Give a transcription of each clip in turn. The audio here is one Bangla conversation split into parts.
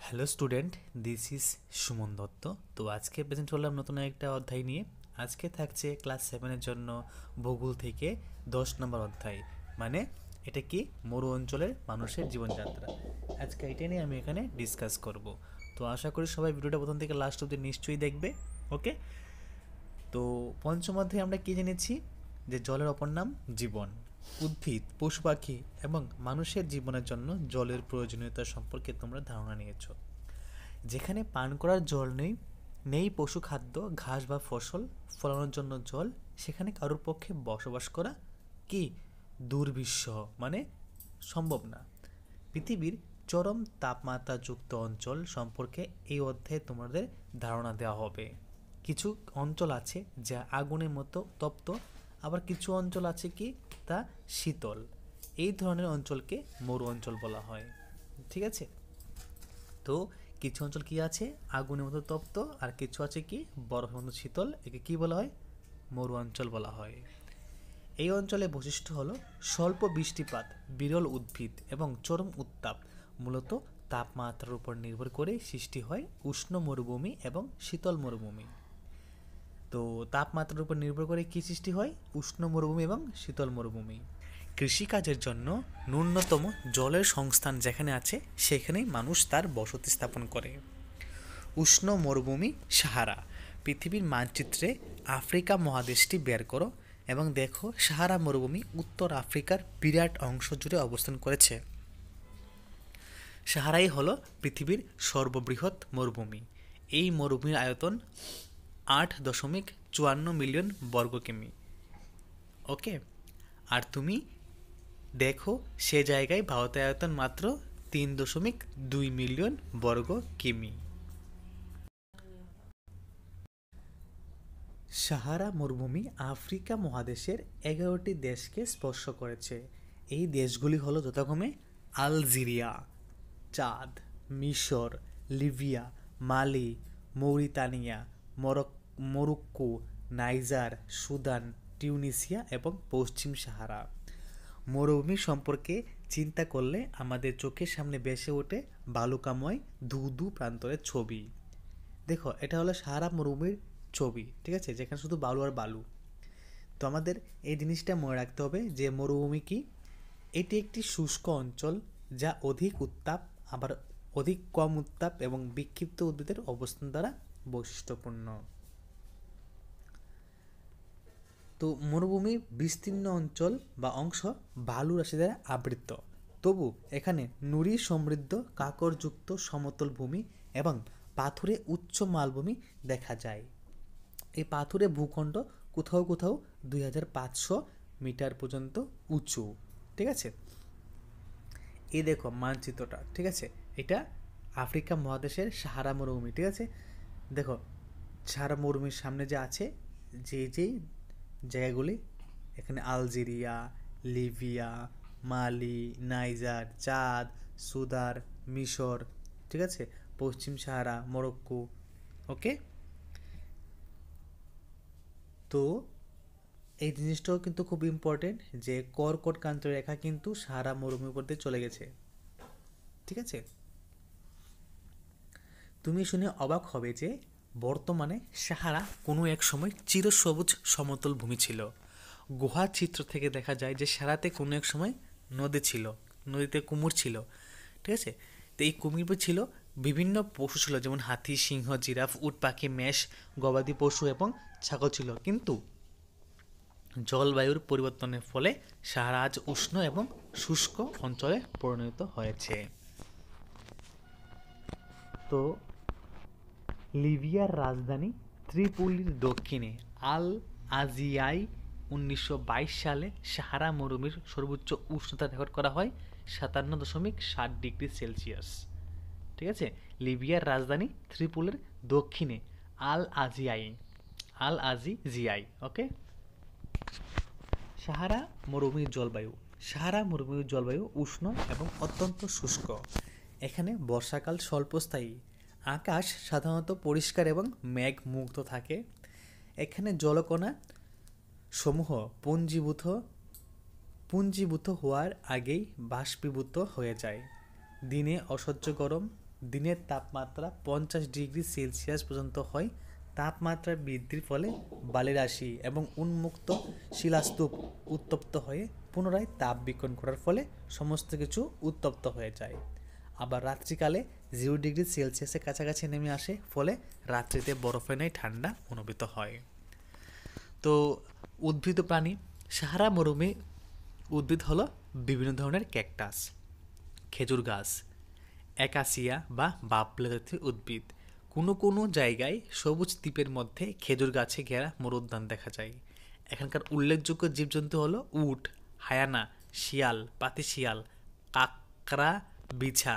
Hello student, this is Suman Dutta. তো আজকে প্রেজেন্ট করলাম নতুন একটা অধ্যায় নিয়ে। আজকে থাকছে ক্লাস 7-এর জন্য ভূগোল থেকে 10 নম্বর অধ্যায়, মানে এটা কি মরু অঞ্চলের মানুষের জীবনযাত্রা। আজকে এটা নিয়ে আমি এখানে ডিসকাস করব। তো আশা করি সবাই ভিডিওটা প্রথম থেকে লাস্ট অবধি নিশ্চয়ই দেখবে। ওকে, তো পঞ্চম অধ্যায়ে আমরা কি জেনেছি যে জলের অপর নাম জীবন। উদ্ভিদ, পশু পাখি এবং মানুষের জীবনের জন্য জলের প্রয়োজনীয়তা সম্পর্কে তোমরা ধারণা নিয়েছো। যেখানে পান করার জল নেই, নেই পশু খাদ্য, ঘাস বা ফসল ফলানোর জন্য জল, সেখানে কারোর পক্ষে বসবাস করা কি দুর্বিষহ, মানে সম্ভব না। পৃথিবীর চরম তাপমাত্রাযুক্ত অঞ্চল সম্পর্কে এই অধ্যায়ে তোমাদের ধারণা দেওয়া হবে। কিছু অঞ্চল আছে যা আগুনের মতো তপ্ত, আবার কিছু অঞ্চল আছে কি তা শীতল। এই ধরনের অঞ্চলকে মরু অঞ্চল বলা হয়। ঠিক আছে, তো কিছু অঞ্চল কি আছে আগুনের মতো তপ্ত, আর কিছু আছে কি বরফের মতো শীতল, একে কি বলা হয়? মরু অঞ্চল বলা হয়। এই অঞ্চলের বৈশিষ্ট্য হলো স্বল্প বৃষ্টিপাত, বিরল উদ্ভিদ এবং চরম উত্তাপ। মূলত তাপমাত্রার উপর নির্ভর করে সৃষ্টি হয় উষ্ণ মরুভূমি এবং শীতল মরুভূমি। তো তাপমাত্রার উপর নির্ভর করে কি সৃষ্টি হয়? উষ্ণ মরুভূমি এবং শীতল মরুভূমি। কৃষিকাজের জন্য ন্যূনতম জলের সংস্থান যেখানে আছে সেখানেই মানুষ তার বসতি স্থাপন করে। উষ্ণ মরুভূমি সাহারা। পৃথিবীর মানচিত্রে আফ্রিকা মহাদেশটি বের করো এবং দেখো সাহারা মরুভূমি উত্তর আফ্রিকার বিরাট অংশ জুড়ে অবস্থান করেছে। সাহারাই হলো পৃথিবীর সর্ববৃহৎ মরুভূমি। এই মরুভূমির আয়তন 8.54 মিলিয়ন বর্গ কিমি। ওকে, আর তুমি দেখো সে জায়গায় ভারতের আয়তন মাত্র 3.2 মিলিয়ন বর্গ কিমি। সাহারা মরুভূমি আফ্রিকা মহাদেশের 11টি দেশকে স্পর্শ করেছে। এই দেশগুলি হলো যথাক্রমে আলজেরিয়া, চাঁদ, মিশর, Libya, Mali, Mauritania, Morocco, Niger, Sudan, Tunisia এবং পশ্চিম সাহারা। মরুভূমি সম্পর্কে চিন্তা করলে আমাদের চোখের সামনে ভেসে ওঠে বালুকাময় ধূ প্রান্তরের ছবি। দেখো, এটা হলো সাহারা মরুভূমির ছবি, ঠিক আছে, যেখানে শুধু বালু আর বালু। তো আমাদের এই জিনিসটা মনে রাখতে হবে যে মরুভূমি কি, এটি একটি শুষ্ক অঞ্চল যা অধিক উত্তাপ, আবার অধিক কম উত্তাপ এবং বিক্ষিপ্ত উদ্ভিদের অবস্থান দ্বারা বৈশিষ্ট্যপূর্ণ। তো মরুভূমির বিস্তীর্ণ অঞ্চল বা অংশ বালু রাশি দ্বারা আবৃত, তবু এখানে নুড়ি সমৃদ্ধ কাঁকরযুক্ত সমতল ভূমি এবং পাথুরে উচ্চ মালভূমি দেখা যায়। এই পাথুরে ভূখণ্ড কোথাও কোথাও 2500 মিটার পর্যন্ত উঁচু। ঠিক আছে, এই দেখো মানচিত্রটা, ঠিক আছে, এটা আফ্রিকা মহাদেশের সাহারা মরুভূমি। ঠিক আছে, দেখো সাহারা মরুভূমির সামনে যে আছে যেই জায়গাগুলি, এখানে আলজেরিয়া, লিবিয়া, মালি, নাইজার, চাঁদ, সুদান, মিশর, ঠিক আছে, পশ্চিম সাহারা, মরক্কো। ওকে, তো এই জিনিসটাও কিন্তু খুব ইম্পর্টেন্ট যে কর্কট ক্রান্ত রেখা কিন্তু সাহারা মরুভূমির উপর দিয়ে চলে গেছে। ঠিক আছে, তুমি শুনে অবাক হবে যে বর্তমানে সাহারা কোনো এক সময় চিরসবুজ সমতল ভূমি ছিল। গুহার চিত্র থেকে দেখা যায় যে সাহারাতে কোনো এক সময় নদী ছিল, নদীতে কুমির ছিল। ঠিক আছে, তো এই কুমির ছিল, বিভিন্ন পশু ছিল, যেমন হাতি, সিংহ, জিরাফ, উট পাখি, মেষ, গবাদি পশু এবং ছাগল ছিল। কিন্তু জলবায়ুর পরিবর্তনের ফলে সাহারা আজ উষ্ণ এবং শুষ্ক অঞ্চলে পরিণত হয়েছে। তো লিবিয়ার রাজধানী ত্রিপোলির দক্ষিণে আল আজিয়ায় 1922 সালে সাহারা মরুভূমির সর্বোচ্চ উষ্ণতা রেকর্ড করা হয় 57.7 ডিগ্রি সেলসিয়াস। ঠিক আছে, লিবিয়ার রাজধানী ত্রিপোলির দক্ষিণে আল আজিয়াই। ওকে, সাহারা মরুভূমির জলবায়ু। সাহারা মরুভূমির জলবায়ু উষ্ণ এবং অত্যন্ত শুষ্ক। এখানে বর্ষাকাল স্বল্পস্থায়ী। আকাশ সাধারণত পরিষ্কার এবং মেঘমুক্ত থাকে। এখানে জলকণা সমূহ পুঞ্জীভূত হওয়ার আগেই বাষ্পীভূত হয়ে যায়। দিনে অসহ্য গরম, দিনের তাপমাত্রা 50 ডিগ্রি সেলসিয়াস পর্যন্ত হয়। তাপমাত্রা বৃদ্ধির ফলে বালিরাশি এবং উন্মুক্ত শিলাস্তূপ উত্তপ্ত হয়ে পুনরায় তাপ বিকিরণ করার ফলে সমস্ত কিছু উত্তপ্ত হয়ে যায়। আবার রাত্রিকালে 0 ডিগ্রি সেলসিয়াসের কাছাকাছি নেমে আসে, ফলে রাত্রিতে বরফে নেই ঠান্ডা অনুভূত হয়। তো উদ্ভিদ প্রাণী, সাহারা মরুভূমি উদ্ভিদ হলো বিভিন্ন ধরনের ক্যাকটাস, খেজুর গাছ, অ্যাকাসিয়া বা বাবলা জাতীয় উদ্ভিদ। কোনো কোনো জায়গায় সবুজ দ্বীপের মধ্যে খেজুর গাছে ঘেরা মরুদ্যান দেখা যায়। এখানকার উল্লেখযোগ্য জীবজন্তু হলো উট, হায়ানা, শিয়াল, পাতি শিয়াল, কাকড়া, বিছা,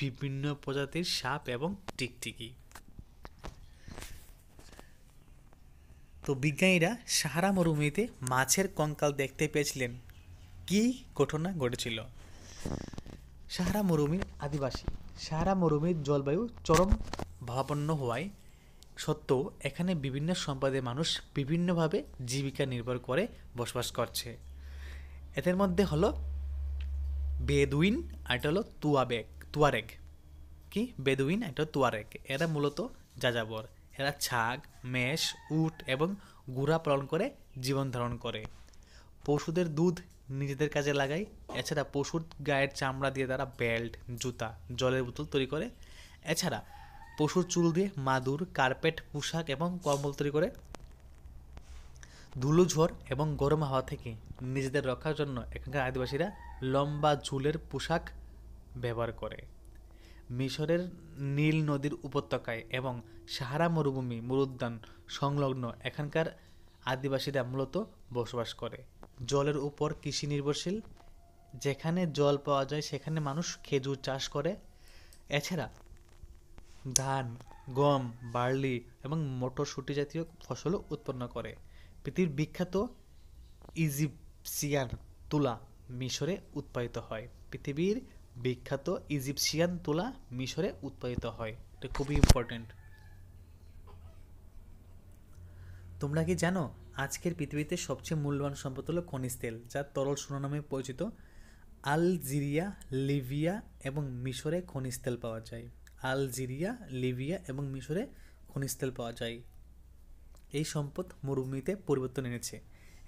বিভিন্ন প্রজাতির সাপ এবং টিকটিকি। তো বিজ্ঞানীরা সাহারা মরুভূমিতে মাছের কঙ্কাল দেখতে পেয়েছিলেন। কী ঘটনা ঘটেছিল? সাহারা মরুভূমির আদিবাসী, সাহারা মরুভূমির জলবায়ু চরম ভাবাপন্ন হওয়ায় সত্ত্বেও এখানে বিভিন্ন সম্প্রদায়ের মানুষ বিভিন্নভাবে জীবিকা নির্ভর করে বসবাস করছে। এদের মধ্যে হলো বেদুইন, আর এটা হলো তুয়ারেগ। কি বেদুইন, এটা তুয়ারেগ। এরা মূলত যাযাবর। এরা ছাগ, মেষ, উট এবং গুড়া পালন করে জীবন ধারণ করে। পশুদের দুধ নিজেদের কাজে লাগায়। এছাড়া পশুর গায়ের চামড়া দিয়ে তারা বেল্ট, জুতা, জলের বোতল তৈরি করে। এছাড়া পশুর চুল দিয়ে মাদুর, কার্পেট, পোশাক এবং কম্বল তৈরি করে। ধুলো, ঝড় এবং গরম হাওয়া থেকে নিজেদের রক্ষার জন্য এখানকার আদিবাসীরা লম্বা ঝুলের পোশাক ব্যবহার করে। মিশরের নীল নদীর উপত্যকায় এবং সাহারা মরুভূমি মরুদ্যান সংলগ্ন এখানকার আদিবাসীরা মূলত বসবাস করে। জলের উপর কৃষি নির্ভরশীল। যেখানে জল পাওয়া যায় সেখানে মানুষ খেজুর চাষ করে। এছাড়া ধান, গম, বার্লি এবং মটরশুঁটি জাতীয় ফসলও উৎপন্ন করে। পৃথিবীর বিখ্যাত ইজিপসিয়ান তুলা মিশরে উৎপাদিত হয়। পৃথিবীর বিখ্যাত ইজিপসিয়ান তুলা মিশরে উৎপাদিত হয়। এটা খুবই ইম্পর্টেন্ট। তোমরা কি জানো আজকের পৃথিবীতে সবচেয়ে মূল্যবান সম্পদ হলো খনিজ তেল, যা তরল সোনা নামে পরিচিত। আলজেরিয়া, লিবিয়া এবং মিশরে খনিজ তেল পাওয়া যায়। আলজেরিয়া, লিবিয়া এবং মিশরে খনিজ তেল পাওয়া যায়। এই সম্পদ মরুভূমিতে পরিবর্তন এনেছে।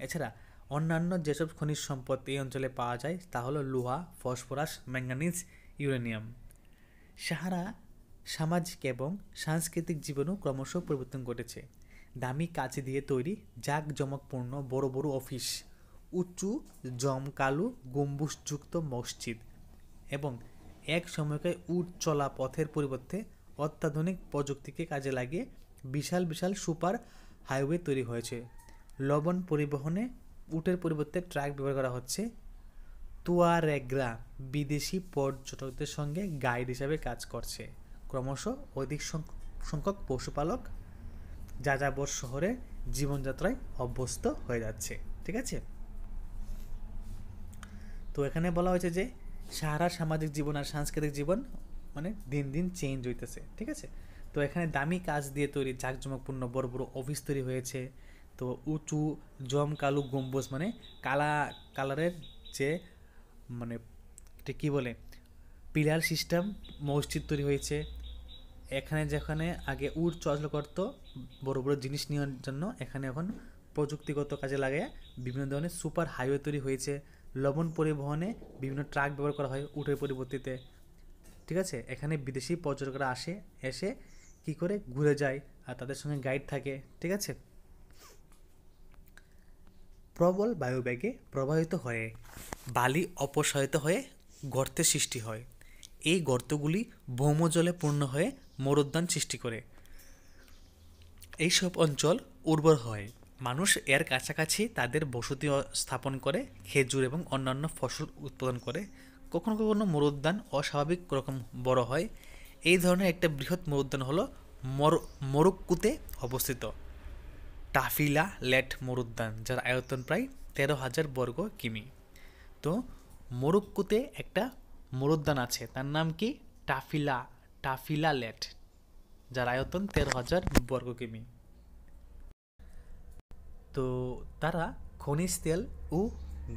এছাড়া অন্যান্য যেসব খনিজ সম্পদ এই অঞ্চলে পাওয়া যায় তা হলো লোহা, ফসফরাস, ম্যাঙ্গানিজ, ইউরেনিয়াম। সাহারা সামাজিক এবং সাংস্কৃতিক জীবনেও ক্রমশ পরিবর্তন ঘটেছে। দামি কাঁচি দিয়ে তৈরি জাঁকজমকপূর্ণ বড় বড় অফিস, উঁচু জমকালো গম্বুজযুক্ত মসজিদ এবং এক সময়কার উট চলা পথের পরিবর্তে অত্যাধুনিক প্রযুক্তিকে কাজে লাগিয়ে বিশাল বিশাল সুপার হাইওয়ে তৈরি হয়েছে। লবণ পরিবহনে উটের পরিবর্তে ট্রাক ব্যবহার করা হচ্ছে। তুয়ারেগরা বিদেশি পর্যটকদের সঙ্গে গাইড হিসাবে কাজ করছে। ক্রমশ অধিক সংখ্যক পশুপালক যাযাবর শহরে জীবনযাত্রায় অভ্যস্ত হয়ে যাচ্ছে। ঠিক আছে, তো এখানে বলা হয়েছে যে সাহারার সামাজিক জীবন আর সাংস্কৃতিক জীবন মানে দিন দিন চেঞ্জ হইতেছে। ঠিক আছে, তো এখানে দামি কাজ দিয়ে তৈরি জাঁকজমকপূর্ণ বড় বড় অফিস তৈরি হয়েছে। তো উঁচু জমকালো গম্বুজ মানে কালারের যে মানে এটা কী বলে পিলার সিস্টেম মসজিদ তৈরি হয়েছে। এখানে যেখানে আগে উট চলাচল করতো বড় বড় জিনিস নেওয়ার জন্য, এখানে এখন প্রযুক্তিগত কাজে লাগে বিভিন্ন ধরনের সুপার হাইওয়ে তৈরি হয়েছে। লবণ পরিবহনে বিভিন্ন ট্রাক ব্যবহার করা হয় উটের পরিবর্তিতে। ঠিক আছে, এখানে বিদেশি পর্যটকরা এসে কি করে ঘুরে যায় আর তাদের সঙ্গে গাইড থাকে। ঠিক আছে, প্রবল বায়ুবেগে প্রবাহিত হয়ে বালি অপসারিত হয়ে গর্তের সৃষ্টি হয়। এই গর্তগুলি ভৌমজলে পূর্ণ হয়ে মরুদ্যান সৃষ্টি করে। এইসব অঞ্চল উর্বর হয়। মানুষ এর কাছাকাছি তাদের বসতি স্থাপন করে খেজুর এবং অন্যান্য ফসল উৎপাদন করে। কখনো কখনো মরুদ্যান অস্বাভাবিক রকম বড় হয়। এই ধরনের একটা বৃহৎ মরুদ্যান হলো মরক্কোতে অবস্থিত টাফিলা লেট মরুদ্যান, যার আয়তন প্রায় 13,000 বর্গ কিমি। তো মরক্কোতে একটা মরুদ্যান আছে, তার নাম কি টাফিলা লেট, যার আয়তন 13,000 বর্গ কিমি। তো তারা খনিজ তেল ও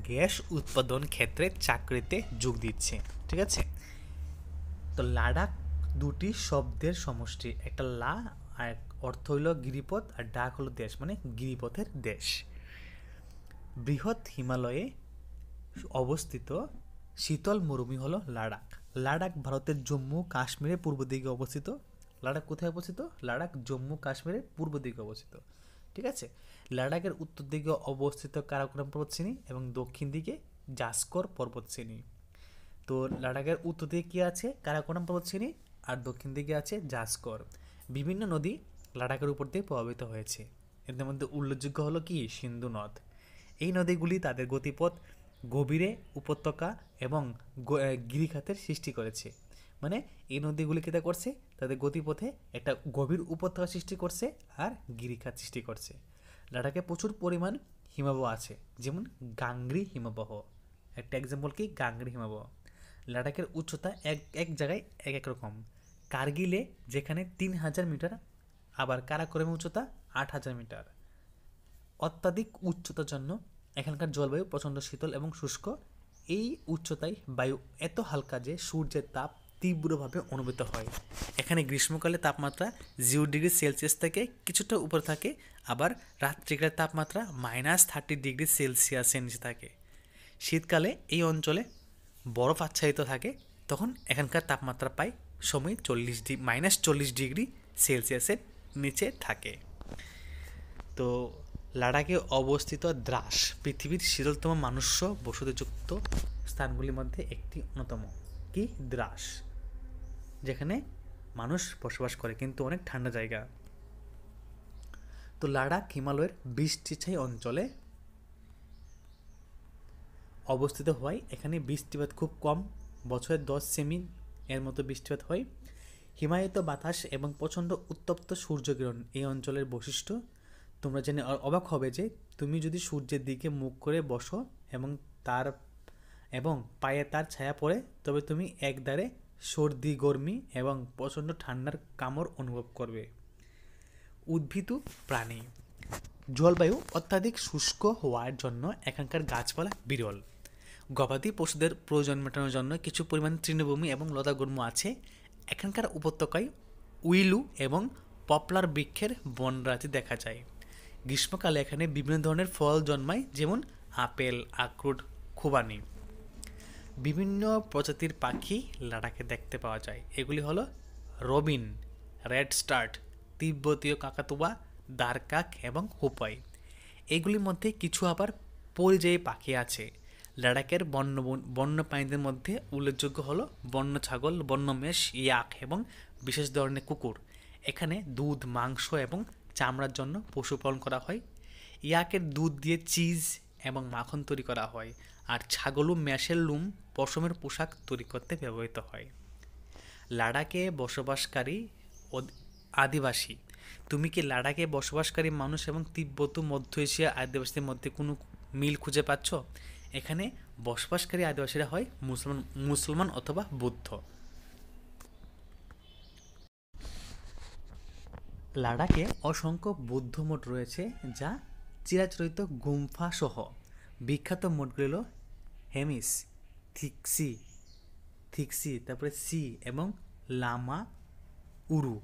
গ্যাস উৎপাদন ক্ষেত্রে চাকরিতে যোগ দিচ্ছে। ঠিক আছে, তো লাদাখ দুটি শব্দের সমষ্টি, একটা লা আর অর্থ হইল গিরিপথ আর ডাক হলো দেশ, মানে গিরিপথের দেশ। বৃহৎ হিমালয়ে অবস্থিত শীতল মরুভূমি হলো লাদাখ। লাদাখ ভারতের জম্মু কাশ্মীরের পূর্ব দিকে অবস্থিত। লাদাখ কোথায় অবস্থিত? লাদাখ জম্মু কাশ্মীরের পূর্ব দিকে অবস্থিত। ঠিক আছে। লাদাখের উত্তর দিকে অবস্থিত কারাকোরাম পর্বতশ্রেণী এবং দক্ষিণ দিকে জাসকর পর্বতশ্রেণী। তো লাদাখের উত্তর দিকে কী আছে? কারাকোরাম পর্বতশ্রেণী, আর দক্ষিণ দিকে আছে জাসকর। বিভিন্ন নদী লাদাখের উপর দিয়ে প্রভাবিত হয়েছে। এদের মধ্যে উল্লেখযোগ্য হলো কি? সিন্ধু নদ। এই নদীগুলি তাদের গতিপথ গভীরে উপত্যকা এবং গিরিখাতের সৃষ্টি করেছে। মানে এই নদীগুলি কী করছে? তাদের গতিপথে একটা গভীর উপত্যকা সৃষ্টি করছে আর গিরিখাত সৃষ্টি করছে। লাদাখে প্রচুর পরিমাণ হিমবাহ আছে, যেমন গাংরি হিমবাহ। একটা এক্সাম্পল কি? গাংরি হিমবাহ। লাদাখের উচ্চতা এক এক জায়গায় এক এক রকম। কার্গিলে যেখানে 3000 মিটার, আবার কারাকোরামে উচ্চতা 8000 মিটার। অত্যাধিক উচ্চতার জন্য এখানকার জলবায়ু প্রচণ্ড শীতল এবং শুষ্ক। এই উচ্চতায় বায়ু এত হালকা যে সূর্যের তাপ তীব্রভাবে অনুভূত হয়। এখানে গ্রীষ্মকালে তাপমাত্রা 0°C থেকে কিছুটা উপরে থাকে, আবার রাত্রিকালের তাপমাত্রা -30°C নিচে থাকে। শীতকালে এই অঞ্চলে বরফ আচ্ছাদিত থাকে, তখন এখানকার তাপমাত্রা প্রায় সময় -40°C নিচে থাকে। তো লাদাখে অবস্থিত দ্রাস পৃথিবীর শীতলতম মানুষ্য বসতিযুক্ত স্থানগুলির মধ্যে একটি অন্যতম। কি? দ্রাস, যেখানে মানুষ বসবাস করে, কিন্তু অনেক ঠান্ডা জায়গা। তো লাদাখ হিমালয়ের বৃষ্টিছাই অঞ্চলে অবস্থিত হওয়ায় এখানে বৃষ্টিপাত খুব কম, বছরে 10 সেমি এর মতো বৃষ্টিপাত হয়। হিমায়িত বাতাস এবং প্রচণ্ড উত্তপ্ত সূর্যকিরণ এই অঞ্চলের বৈশিষ্ট্য। তোমরা জেনে অবাক হবে যে তুমি যদি সূর্যের দিকে মুখ করে বসো এবং পায়ে তার ছায়া পড়ে, তবে তুমি একদারে সর্দি, গরমি এবং প্রচণ্ড ঠান্ডার কামড় অনুভব করবে। উদ্ভিদ প্রাণী। জলবায়ু অত্যাধিক শুষ্ক হওয়ার জন্য এখানকার গাছপালা বিরল। গবাদি পশুদের প্রয়োজন মেটানোর জন্য কিছু পরিমাণ তৃণভূমি এবং লতাগুল্ম আছে। এখানকার উপত্যকায় উইলু এবং পপলার বৃক্ষের বনরাজি দেখা যায়। গ্রীষ্মকালে এখানে বিভিন্ন ধরনের ফল জন্মায়, যেমন আপেল, আখরোট, খুবানি। বিভিন্ন প্রজাতির পাখি লাদাখে দেখতে পাওয়া যায়। এগুলি হলো রবিন, রেড স্টার্ট, তিব্বতীয় কাকাতুয়া, দারকাক এবং হুপাই। এগুলির মধ্যে কিছু আবার পরিযায়ী পাখি আছে। লাদাখের বন্যপ্রাণীদের মধ্যে উল্লেখযোগ্য হলো বন্য ছাগল, বন্য মেষ, ইয়াক এবং বিশেষ ধরনের কুকুর। এখানে দুধ, মাংস এবং চামড়ার জন্য পশুপালন করা হয়। ইয়াকের দুধ দিয়ে চিজ এবং মাখন তৈরি করা হয়, আর ছাগল ও মেষের লোম পশমের পোশাক তৈরি করতে ব্যবহৃত হয়। লাদাখে বসবাসকারী আদিবাসী। তুমি কি লাদাখে বসবাসকারী মানুষ এবং তিব্বত মধ্য এশিয়া আদিবাসীদের মধ্যে কোনো মিল খুঁজে পাচ্ছ? এখানে বসবাসকারী আদিবাসীরা হয় মুসলমান অথবা বৌদ্ধ। লাদাখে অসংখ্য বৌদ্ধ মঠ রয়েছে, যা চিরাচরিত গুম্ফা সহ। বিখ্যাত মঠগুলি হল হেমিস, থিক্সি, তারপরে সি এবং লামা উরু।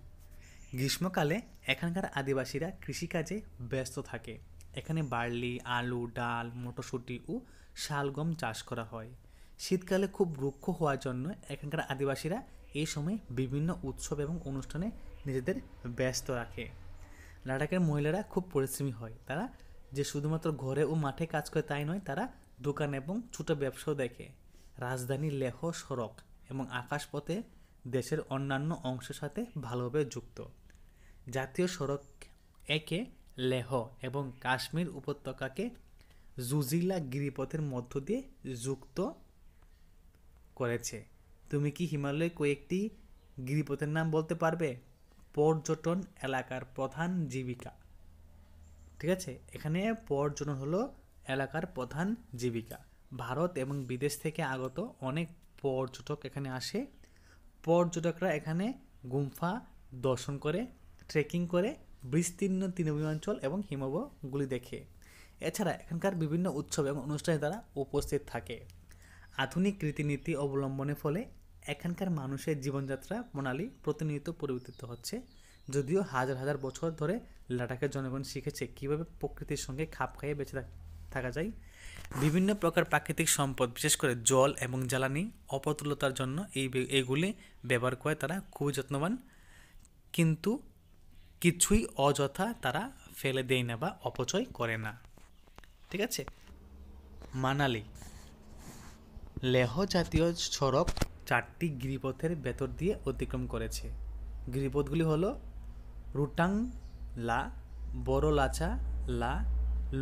গ্রীষ্মকালে এখানকার আদিবাসীরা কৃষিকাজে ব্যস্ত থাকে। এখানে বার্লি, আলু, ডাল, মটরশুঁটি ও শালগম চাষ করা হয়। শীতকালে খুব রুক্ষ হওয়ার জন্য এখানকার আদিবাসীরা এই সময় বিভিন্ন উৎসব এবং অনুষ্ঠানে নিজেদের ব্যস্ত রাখে। লাদাখের মহিলারা খুব পরিশ্রমী হয়। তারা যে শুধুমাত্র ঘরে ও মাঠে কাজ করে তাই নয়, তারা দোকান এবং ছোটো ব্যবসাও দেখে। রাজধানী লেহ সড়ক এবং আকাশপথে দেশের অন্যান্য অংশের সাথে ভালোভাবে যুক্ত। জাতীয় সড়ক একে লেহ এবং কাশ্মীর উপত্যকাকে জুজিলা গিরিপথের মধ্য দিয়ে যুক্ত করেছে। তুমি কি হিমালয়ের কয়েকটি গিরিপথের নাম বলতে পারবে? পর্যটন এলাকার প্রধান জীবিকা। ঠিক আছে, এখানে পর্যটন হলো এলাকার প্রধান জীবিকা। ভারত এবং বিদেশ থেকে আগত অনেক পর্যটক এখানে আসে। পর্যটকরা এখানে গুম্ফা দর্শন করে, ট্রেকিং করে, বিস্তীর্ণ তৃণভূমি অঞ্চল এবং হিমবাহগুলি দেখে। এছাড়া এখানকার বিভিন্ন উৎসব এবং অনুষ্ঠানে তারা উপস্থিত থাকে। আধুনিক রীতিনীতি অবলম্বনের ফলে এখানকার মানুষের জীবনযাত্রা প্রণালী প্রতিনিয়ত পরিবর্তিত হচ্ছে, যদিও হাজার হাজার বছর ধরে লাদাখের জনগণ শিখেছে কীভাবে প্রকৃতির সঙ্গে খাপ খাইয়ে বেঁচে থাকা যায়। বিভিন্ন প্রকার প্রাকৃতিক সম্পদ, বিশেষ করে জল এবং জ্বালানি অপতুলতার জন্য এইগুলি ব্যবহার করে তারা খুবই যত্নবান, কিন্তু কিছুই অযথা তারা ফেলে দেয় না বা অপচয় করে না। ঠিক আছে। মানালি লেহ জাতীয় সড়ক 4টি গিরিপথের ভেতর দিয়ে অতিক্রম করেছে। গিরিপথগুলি হলো রুটাং লা, বড়লাচা লা,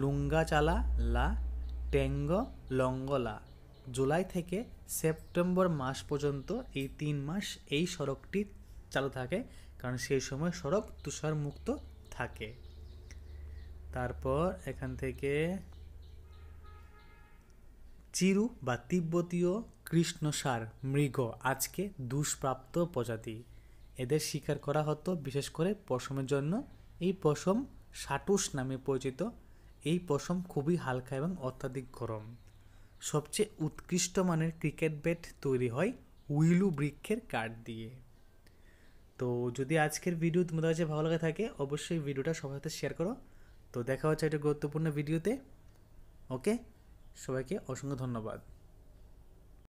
লুঙ্গাচালা লা, টেঙ্গ লঙ্গ লা। জুলাই থেকে সেপ্টেম্বর মাস পর্যন্ত এই 3 মাস এই সড়কটি চালু থাকে, কারণ সেই সময় সড়ক তুষারমুক্ত থাকে। তারপর এখান থেকে চিরু বা তিব্বতীয় কৃষ্ণসার মৃগ আজকে দুষ্প্রাপ্য প্রজাতি। এদের শিকার করা হতো বিশেষ করে পশমের জন্য। এই পশম সাটুস নামে পরিচিত। এই পশম খুবই হালকা এবং অত্যাধিক গরম। সবচেয়ে উৎকৃষ্ট মানের ক্রিকেট ব্যাট তৈরি হয় উইলু বৃক্ষের কাঠ দিয়ে। তো যদি আজকের ভিডিও তোমাদের কাছে ভালো লাগে থাকে, অবশ্যই ভিডিওটা সবার সাথে শেয়ার করো। তো দেখা হচ্ছে একটা গুরুত্বপূর্ণ ভিডিওতে। ওকে, সবাইকে অসংখ্য ধন্যবাদ।